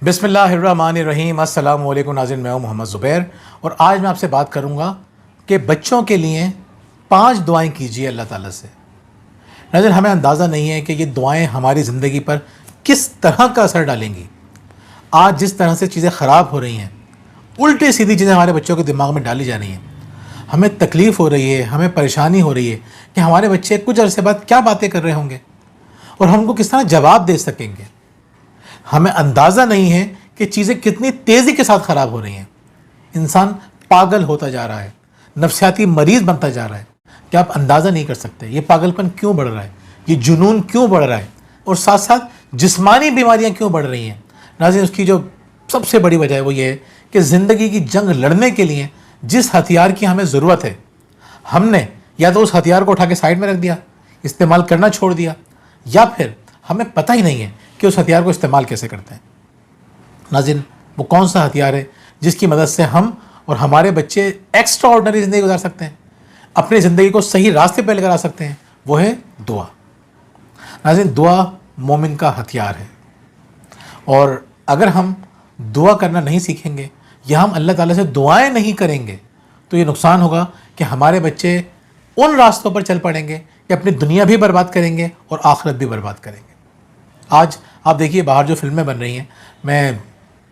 بسم اللہ الرحمن الرحیم۔ السلام علیکم ناظرین، میں ہوں محمد زبیر اور آج میں آپ سے بات کروں گا کہ بچوں کے لیے 5 دعائیں کیجیے اللہ تعالیٰ سے۔ ناظرین، ہمیں اندازہ نہیں ہے کہ یہ دعائیں ہماری زندگی پر کس طرح کا اثر ڈالیں گی۔ آج جس طرح سے چیزیں خراب ہو رہی ہیں، الٹی سیدھی چیزیں ہمارے بچوں کے دماغ میں ڈالی جا رہی ہیں، ہمیں تکلیف ہو رہی ہے، ہمیں پریشانی ہو رہی ہے کہ ہمارے بچے کچھ عرصے بعد کیا باتیں کر رہے ہوں گے اور ہم کو کس طرح جواب دے سکیں گے۔ ہمیں اندازہ نہیں ہے کہ چیزیں کتنی تیزی کے ساتھ خراب ہو رہی ہیں۔ انسان پاگل ہوتا جا رہا ہے، نفسیاتی مریض بنتا جا رہا ہے کہ آپ اندازہ نہیں کر سکتے یہ پاگل پن کیوں بڑھ رہا ہے، یہ جنون کیوں بڑھ رہا ہے، اور ساتھ ساتھ جسمانی بیماریاں کیوں بڑھ رہی ہیں۔ ناظرین، اس کی جو سب سے بڑی وجہ ہے وہ یہ ہے کہ زندگی کی جنگ لڑنے کے لیے جس ہتھیار کی ہمیں ضرورت ہے، ہم نے یا تو اس ہتھیار کو اٹھا کے سائڈ میں رکھ دیا، استعمال کرنا چھوڑ دیا، یا پھر ہمیں پتہ ہی نہیں ہے کہ اس ہتھیار کو استعمال کیسے کرتے ہیں۔ ناظرین، وہ کون سا ہتھیار ہے جس کی مدد سے ہم اور ہمارے بچے ایکسٹرا آرڈنری زندگی گزار سکتے ہیں، اپنی زندگی کو صحیح راستے پہ لے کر آ سکتے ہیں؟ وہ ہے دعا۔ ناظرین، دعا مومن کا ہتھیار ہے، اور اگر ہم دعا کرنا نہیں سیکھیں گے یا ہم اللہ تعالیٰ سے دعائیں نہیں کریں گے تو یہ نقصان ہوگا کہ ہمارے بچے ان راستوں پر چل پڑیں گے کہ اپنی دنیا بھی برباد کریں گے اور آخرت بھی برباد کریں گے۔ آج آپ دیکھیے باہر جو فلمیں بن رہی ہیں، میں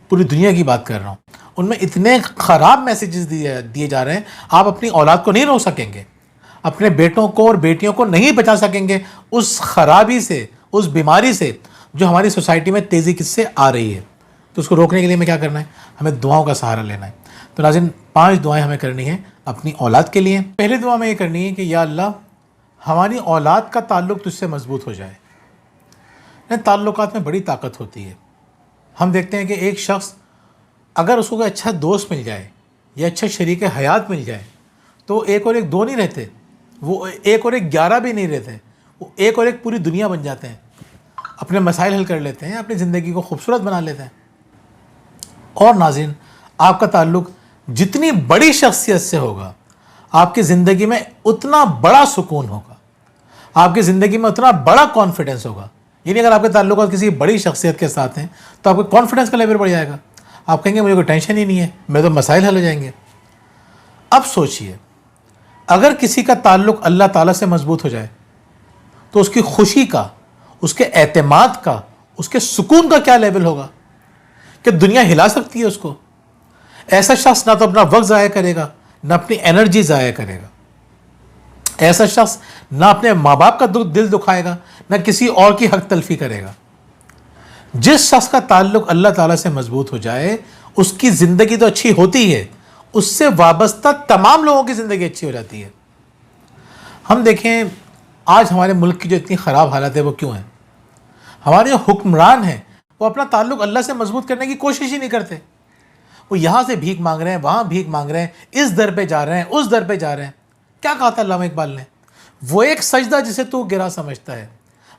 پوری دنیا کی بات کر رہا ہوں، ان میں اتنے خراب میسیجز دیے جا رہے ہیں، آپ اپنی اولاد کو نہیں روک سکیں گے، اپنے بیٹوں کو اور بیٹیوں کو نہیں بچا سکیں گے اس خرابی سے، اس بیماری سے جو ہماری سوسائٹی میں تیزی کس سے آ رہی ہے۔ تو اس کو روکنے کے لیے ہمیں کیا کرنا ہے؟ ہمیں دعاؤں کا سہارا لینا ہے۔ تو ناظرین، 5 دعائیں ہمیں کرنی ہیں اپنی اولاد کے لیے۔ پہلی دعا میں یہ کرنی ہے کہ یا اللہ، ہماری اولاد کا تعلق تجھ سے مضبوط ہو جائے۔ تعلقات میں بڑی طاقت ہوتی ہے۔ ہم دیکھتے ہیں کہ ایک شخص اگر اس کو کوئی اچھا دوست مل جائے یا اچھا شریک حیات مل جائے تو ایک اور ایک دو نہیں رہتے، وہ ایک اور ایک 11 بھی نہیں رہتے، وہ ایک اور ایک پوری دنیا بن جاتے ہیں، اپنے مسائل حل کر لیتے ہیں، اپنی زندگی کو خوبصورت بنا لیتے ہیں۔ اور ناظرین، آپ کا تعلق جتنی بڑی شخصیت سے ہوگا، آپ کی زندگی میں اتنا بڑا سکون ہوگا، آپ کی زندگی میں اتنا بڑا کانفیڈنس ہوگا۔ یعنی اگر آپ کے تعلقات کسی بڑی شخصیت کے ساتھ ہیں تو آپ کو کانفیڈنس کا لیول بڑھ جائے گا، آپ کہیں گے مجھے کوئی ٹینشن ہی نہیں ہے، میرے تو مسائل حل ہو جائیں گے۔ اب سوچئے، اگر کسی کا تعلق اللہ تعالیٰ سے مضبوط ہو جائے تو اس کی خوشی کا، اس کے اعتماد کا، اس کے سکون کا کیا لیول ہوگا کہ دنیا ہلا سکتی ہے اس کو۔ ایسا شخص نہ تو اپنا وقت ضائع کرے گا، نہ اپنی انرجی ضائع کرے گا۔ ایسا شخص نہ اپنے ماں باپ کا دل دکھائے گا، نہ کسی اور کی حق تلفی کرے گا۔ جس شخص کا تعلق اللہ تعالیٰ سے مضبوط ہو جائے، اس کی زندگی تو اچھی ہوتی ہے، اس سے وابستہ تمام لوگوں کی زندگی اچھی ہو جاتی ہے۔ ہم دیکھیں آج ہمارے ملک کی جو اتنی خراب حالت ہے وہ کیوں ہے؟ ہمارے جو حکمران ہیں وہ اپنا تعلق اللہ سے مضبوط کرنے کی کوشش ہی نہیں کرتے۔ وہ یہاں سے بھیک مانگ رہے ہیں، وہاں بھیک مانگ رہے ہیں، اس در پہ جا رہے ہیں، اس در پہ جا رہے ہیں۔ کیا کہا تھا علامہ اقبال نے؟ وہ ایک سجدہ جسے تو گرا سمجھتا ہے،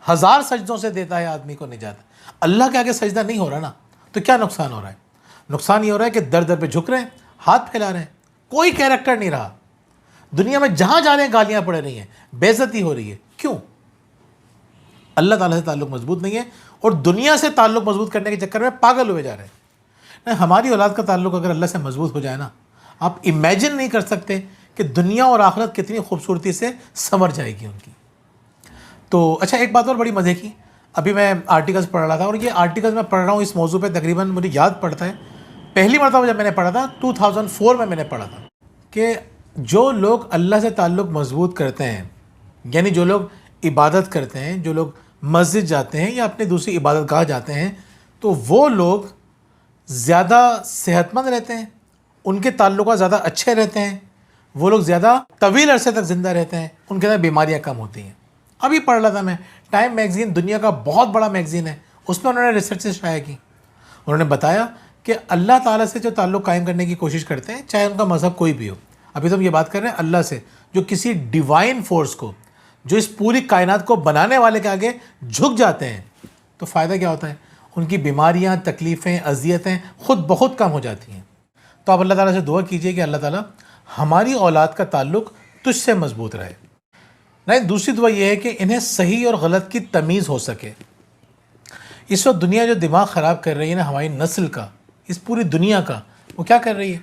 1000 سجدوں سے دیتا ہے آدمی کو نجات۔ اللہ کے آگے سجدہ نہیں ہو رہا نا، تو کیا نقصان ہو رہا ہے؟ نقصان یہ ہو رہا ہے کہ در در پہ جھک رہے ہیں، ہاتھ پھیلا رہے ہیں، کوئی کیریکٹر نہیں رہا۔ دنیا میں جہاں جا رہے ہیں گالیاں پڑ رہی ہیں، بے عزتی ہو رہی ہے۔ کیوں؟ اللہ تعالیٰ سے تعلق مضبوط نہیں ہے، اور دنیا سے تعلق مضبوط کرنے کے چکر میں پاگل ہوئے جا رہے ہیں۔ ہماری اولاد کا تعلق اگر اللہ سے مضبوط ہو جائے نا، آپ امیجن نہیں کر سکتے کہ دنیا اور آخرت کتنی خوبصورتی سے سنور جائے گی ان کی۔ تو اچھا، ایک بات اور بڑی مزے کی، ابھی میں آرٹیکلز پڑھ رہا تھا، اور یہ آرٹیکلز میں پڑھ رہا ہوں اس موضوع پہ تقریباً مجھے یاد پڑتا ہے پہلی مرتبہ جب میں نے پڑھا تھا 2004 میں نے پڑھا تھا کہ جو لوگ اللہ سے تعلق مضبوط کرتے ہیں، یعنی جو لوگ عبادت کرتے ہیں، جو لوگ مسجد جاتے ہیں یا اپنی دوسری عبادت گاہ جاتے ہیں، تو وہ لوگ زیادہ صحت مند رہتے ہیں، ان کے تعلقات زیادہ اچھے رہتے ہیں، وہ لوگ زیادہ طویل عرصے تک زندہ رہتے ہیں، ان کے اندر بیماریاں کم ہوتی ہیں۔ ابھی پڑھ رہا تھا میں، ٹائم میگزین دنیا کا بہت بڑا میگزین ہے، اس میں انہوں نے ریسرچ شائع کی، انہوں نے بتایا کہ اللہ تعالیٰ سے جو تعلق قائم کرنے کی کوشش کرتے ہیں، چاہے ان کا مذہب کوئی بھی ہو، ابھی تو ہم یہ بات کر رہے ہیں اللہ سے، جو کسی ڈیوائن فورس کو، جو اس پوری کائنات کو بنانے والے کے آگے جھک جاتے ہیں، تو فائدہ کیا ہوتا ہے؟ ان کی بیماریاں، تکلیفیں، اذیتیں خود بخود کم ہو جاتی ہیں۔ تو آپ اللہ تعالیٰ سے دعا کیجئے کہ اللہ تعالیٰ ہماری اولاد کا تعلق تجھ سے مضبوط رہے۔ نہیں، دوسری دعا یہ ہے کہ انہیں صحیح اور غلط کی تمیز ہو سکے، اس وقت دنیا جو دماغ خراب کر رہی ہے نا ہماری نسل کا، اس پوری دنیا کا، وہ کیا کر رہی ہے؟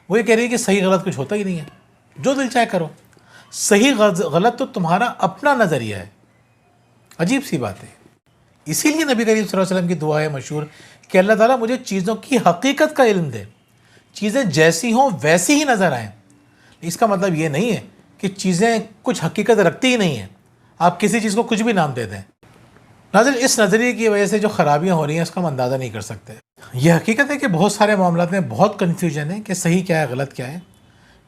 وہ یہ کہہ رہی ہے کہ صحیح غلط کچھ ہوتا ہی نہیں ہے، جو دل چاہے کرو، صحیح غلط تو تمہارا اپنا نظریہ ہے۔ عجیب سی بات ہے۔ اسی لیے نبی کریم صلی اللہ علیہ وسلم کی دعا ہے مشہور کہ اللہ تعالیٰ مجھے چیزوں کی حقیقت کا علم دے، چیزیں جیسی ہوں ویسی ہی نظر آئیں۔ اس کا مطلب یہ نہیں ہے کہ چیزیں کچھ حقیقت رکھتی ہی نہیں ہیں، آپ کسی چیز کو کچھ بھی نام دے دیں۔ ناظرین، اس نظریے کی وجہ سے جو خرابیاں ہو رہی ہیں اس کا ہم اندازہ نہیں کر سکتے۔ یہ حقیقت ہے کہ بہت سارے معاملات میں بہت کنفیوژن ہے کہ صحیح کیا ہے غلط کیا ہے،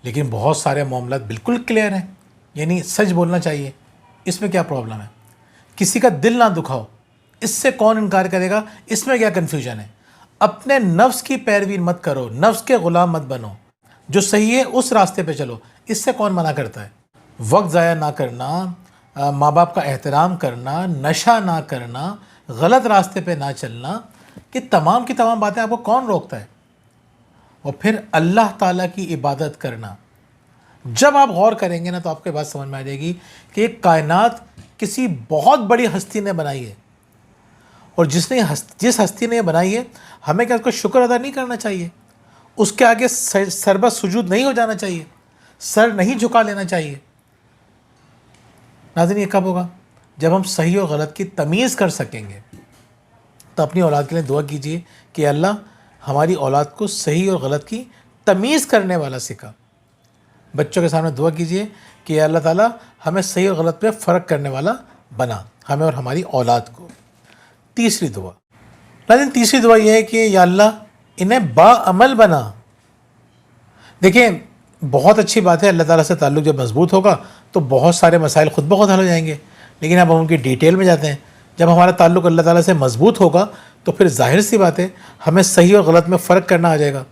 لیکن بہت سارے معاملات بالکل کلیئر ہیں، یعنی سچ بولنا چاہیے۔ اس میں کیا پرابلم ہے؟ کسی کا دل نہ دکھاؤ، اس سے کون انکار کرے گا؟ اس میں کیا کنفیوژن ہے؟ اپنے نفس کی پیروی مت کرو، نفس کے غلام مت بنو، جو صحیح ہے اس راستے پہ چلو، اس سے کون منع کرتا ہے؟ وقت ضائع نہ کرنا، ماں باپ کا احترام کرنا، نشہ نہ کرنا، غلط راستے پہ نہ چلنا، یہ تمام کی تمام باتیں آپ کو کون روکتا ہے؟ اور پھر اللہ تعالیٰ کی عبادت کرنا، جب آپ غور کریں گے نا تو آپ کو بات سمجھ میں آ جائے گی کہ ایک کائنات کسی بہت بڑی ہستی نے بنائی ہے، اور جس ہستی نے یہ بنائی ہے ہمیں کیا اس کو شکر ادا نہیں کرنا چاہیے؟ اس کے آگے سربت سجود نہیں ہو جانا چاہیے؟ سر نہیں جھکا لینا چاہیے؟ ناظرین، یہ کب ہوگا؟ جب ہم صحیح اور غلط کی تمیز کر سکیں گے۔ تو اپنی اولاد کے لیے دعا کیجیے کہ اللہ ہماری اولاد کو صحیح اور غلط کی تمیز کرنے والا سکھا۔ بچوں کے سامنے دعا کیجیے کہ اللہ تعالیٰ ہمیں صحیح اور غلط پہ فرق کرنے والا بنا، ہمیں اور ہماری اولاد کو۔ تیسری دعا، لیکن تیسری دعا یہ ہے کہ یا اللہ انہیں باعمل بنا۔ دیکھیں، بہت اچھی بات ہے، اللہ تعالیٰ سے تعلق جب مضبوط ہوگا تو بہت سارے مسائل خود بخود حل ہو جائیں گے، لیکن اب ہم ان کی ڈیٹیل میں جاتے ہیں۔ جب ہمارا تعلق اللہ تعالیٰ سے مضبوط ہوگا تو پھر ظاہر سی بات ہے ہمیں صحیح اور غلط میں فرق کرنا آ جائے گا،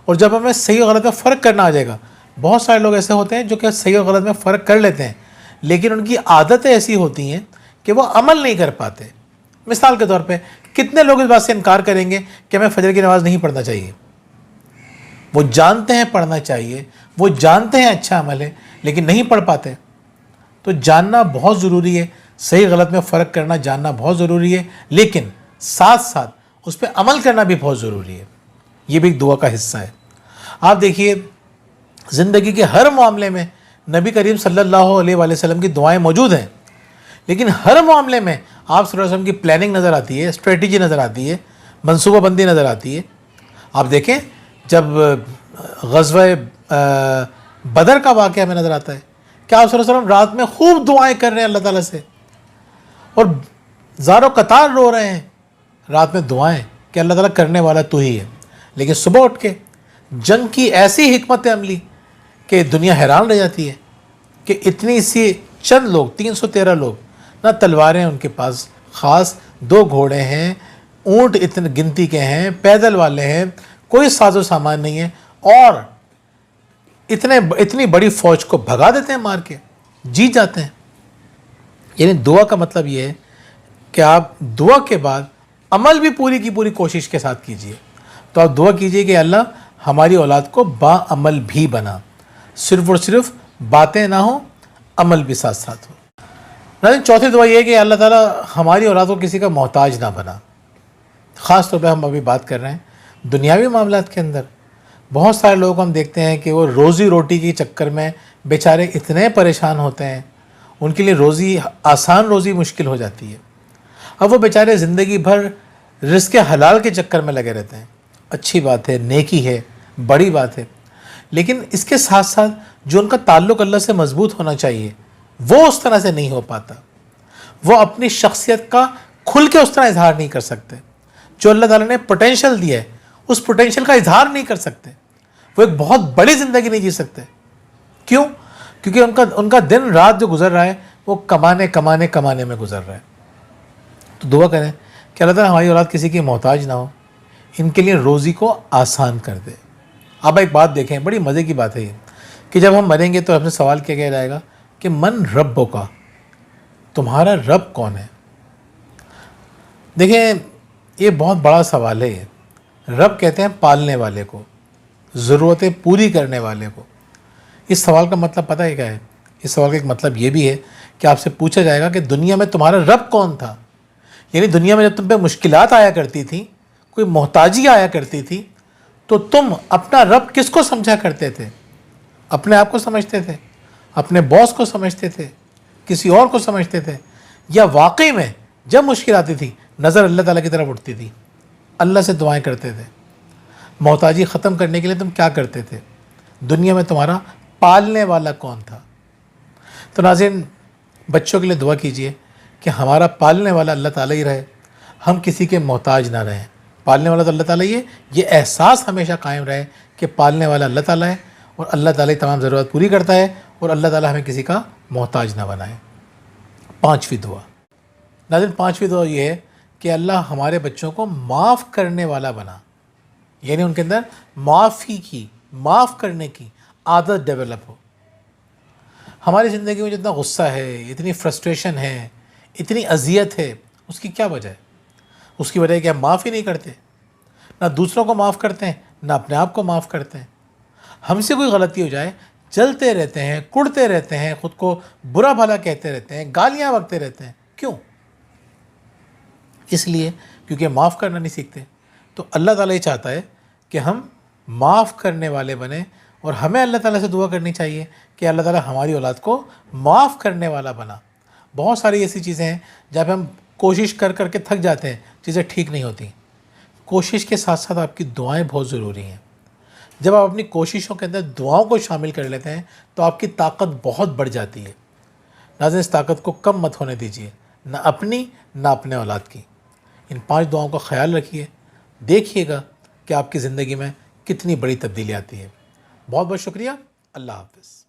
اور جب ہمیں صحیح اور غلط میں فرق کرنا آ جائے گا، بہت سارے لوگ ایسے ہوتے ہیں جو کہ صحیح اور غلط میں فرق کر لیتے ہیں، لیکن ان کی عادتیں ایسی ہوتی ہیں کہ وہ عمل نہیں کر پاتے۔ مثال کے طور پہ کتنے لوگ اس بات سے انکار کریں گے کہ ہمیں فجر کی نماز نہیں پڑھنا چاہیے؟ وہ جانتے ہیں پڑھنا چاہیے، وہ جانتے ہیں اچھا عمل ہے، لیکن نہیں پڑھ پاتے۔ تو جاننا بہت ضروری ہے، صحیح غلط میں فرق کرنا جاننا بہت ضروری ہے، لیکن ساتھ ساتھ اس پہ عمل کرنا بھی بہت ضروری ہے۔ یہ بھی ایک دعا کا حصہ ہے۔ آپ دیکھیے، زندگی کے ہر معاملے میں نبی کریم صلی اللہ علیہ وآلہ وسلم کی دعائیں موجود ہیں، لیکن ہر معاملے میں آپ صلی اللہ علیہ وسلم کی پلاننگ نظر آتی ہے، اسٹریٹجی نظر آتی ہے، منصوبہ بندی نظر آتی ہے۔ آپ دیکھیں، جب غزوہ بدر کا واقعہ ہمیں نظر آتا ہے کہ آپ صلی اللہ علیہ وسلم رات میں خوب دعائیں کر رہے ہیں اللہ تعالیٰ سے، اور زاروں قطار رو رہے ہیں رات میں دعائیں کہ اللہ تعالیٰ کرنے والا تو ہی ہے، لیکن صبح اٹھ کے جنگ کی ایسی حکمت عملی کہ دنیا حیران رہ جاتی ہے کہ اتنی سی چند لوگ، 313 لوگ، نہ تلواریں ان کے پاس، خاص 2 گھوڑے ہیں، اونٹ اتنے گنتی کے ہیں، پیدل والے ہیں، کوئی ساز و سامان نہیں ہے، اور اتنی بڑی فوج کو بھگا دیتے ہیں، مار کے جیت جاتے ہیں۔ یعنی دعا کا مطلب یہ ہے کہ آپ دعا کے بعد عمل بھی پوری کی پوری کوشش کے ساتھ کیجیے۔ تو آپ دعا کیجیے کہ اللہ ہماری اولاد کو باعمل بھی بنا، صرف اور صرف باتیں نہ ہوں، عمل بھی ساتھ ساتھ ہو۔ لیکن چوتھی دعا یہ ہے کہ اللہ تعالیٰ ہماری اولاد کو کسی کا محتاج نہ بنا۔ خاص طور پہ ہم ابھی بات کر رہے ہیں دنیاوی معاملات کے اندر۔ بہت سارے لوگ ہم دیکھتے ہیں کہ وہ روزی روٹی کے چکر میں بیچارے اتنے پریشان ہوتے ہیں، ان کے لیے آسان روزی مشکل ہو جاتی ہے۔ اب وہ بیچارے زندگی بھر رزق حلال کے چکر میں لگے رہتے ہیں۔ اچھی بات ہے، نیکی ہے، بڑی بات ہے، لیکن اس کے ساتھ ساتھ جو ان کا تعلق اللہ سے مضبوط ہونا چاہیے وہ اس طرح سے نہیں ہو پاتا۔ وہ اپنی شخصیت کا کھل کے اس طرح اظہار نہیں کر سکتے، جو اللہ تعالیٰ نے پوٹینشیل دیا ہے اس پوٹینشیل کا اظہار نہیں کر سکتے۔ وہ ایک بہت بڑی زندگی نہیں جی سکتے۔ کیوں؟ کیونکہ ان کا دن رات جو گزر رہا ہے وہ کمانے میں گزر رہا ہے۔ تو دعا کریں کہ اللہ تعالیٰ ہماری اولاد کسی کی محتاج نہ ہو، ان کے لیے روزی کو آسان کر دے۔ اب ایک بات دیکھیں، بڑی مزے کی بات ہے یہ کہ جب ہم مریں گے تو ہم سے سوال کیا گیا جائے گا کہ من ربو کا، تمہارا رب کون ہے؟ دیکھیں، یہ بہت بڑا سوال ہے۔ یہ رب کہتے ہیں پالنے والے کو، ضرورتیں پوری کرنے والے کو۔ اس سوال کا مطلب پتہ ہے کیا ہے؟ اس سوال کا ایک مطلب یہ بھی ہے کہ آپ سے پوچھا جائے گا کہ دنیا میں تمہارا رب کون تھا؟ یعنی دنیا میں جب تم پہ مشکلات آیا کرتی تھیں، کوئی محتاجی آیا کرتی تھی، تو تم اپنا رب کس کو سمجھا کرتے تھے؟ اپنے آپ کو سمجھتے تھے، اپنے باس کو سمجھتے تھے، کسی اور کو سمجھتے تھے، یا واقعی میں جب مشکل آتی تھی نظر اللہ تعالیٰ کی طرف اٹھتی تھی، اللہ سے دعائیں کرتے تھے؟ محتاجی ختم کرنے کے لیے تم کیا کرتے تھے؟ دنیا میں تمہارا پالنے والا کون تھا؟ تو ناظرین، بچوں کے لیے دعا کیجئے کہ ہمارا پالنے والا اللہ تعالیٰ ہی رہے، ہم کسی کے محتاج نہ رہیں۔ پالنے والا تو اللہ تعالیٰ ہی ہے، یہ احساس ہمیشہ قائم رہے کہ پالنے والا اللہ تعالیٰ ہے اور اللہ تعالیٰ ہی تمام ضرورت پوری کرتا ہے، اور اللہ تعالیٰ ہمیں کسی کا محتاج نہ بنائے۔ پانچویں دعا، ناظرین پانچویں دعا یہ ہے کہ اللہ ہمارے بچوں کو معاف کرنے والا بنا، یعنی ان کے اندر معاف کرنے کی عادت ڈیولپ ہو۔ ہماری زندگی میں جتنا غصہ ہے، اتنی فرسٹریشن ہے، اتنی اذیت ہے، اس کی کیا وجہ ہے؟ اس کی وجہ ہے کہ ہم معاف ہی نہیں کرتے، نہ دوسروں کو معاف کرتے ہیں، نہ اپنے آپ کو معاف کرتے ہیں۔ ہم سے کوئی غلطی ہو جائے جلتے رہتے ہیں، کڑتے رہتے ہیں، خود کو برا بھلا کہتے رہتے ہیں، گالیاں بکتے رہتے ہیں۔ کیوں؟ اس لیے کیونکہ معاف کرنا نہیں سیکھتے۔ تو اللہ تعالیٰ یہ چاہتا ہے کہ ہم معاف کرنے والے بنیں، اور ہمیں اللہ تعالیٰ سے دعا کرنی چاہیے کہ اللہ تعالیٰ ہماری اولاد کو معاف کرنے والا بنا۔ بہت ساری ایسی چیزیں ہیں جہاں پہ ہم کوشش کر کر کے تھک جاتے ہیں، چیزیں ٹھیک نہیں ہوتی۔ کوشش کے ساتھ ساتھ آپ کی دعائیں بہت ضروری ہیں۔ جب آپ اپنی کوششوں کے اندر دعاؤں کو شامل کر لیتے ہیں تو آپ کی طاقت بہت بڑھ جاتی ہے۔ ناظرین، اس طاقت کو کم مت ہونے دیجیے، نہ اپنی نہ اپنے اولاد کی۔ ان 5 دعاؤں کا خیال رکھیے، دیکھیے گا کہ آپ کی زندگی میں کتنی بڑی تبدیلی آتی ہے۔ بہت بہت شکریہ، اللہ حافظ۔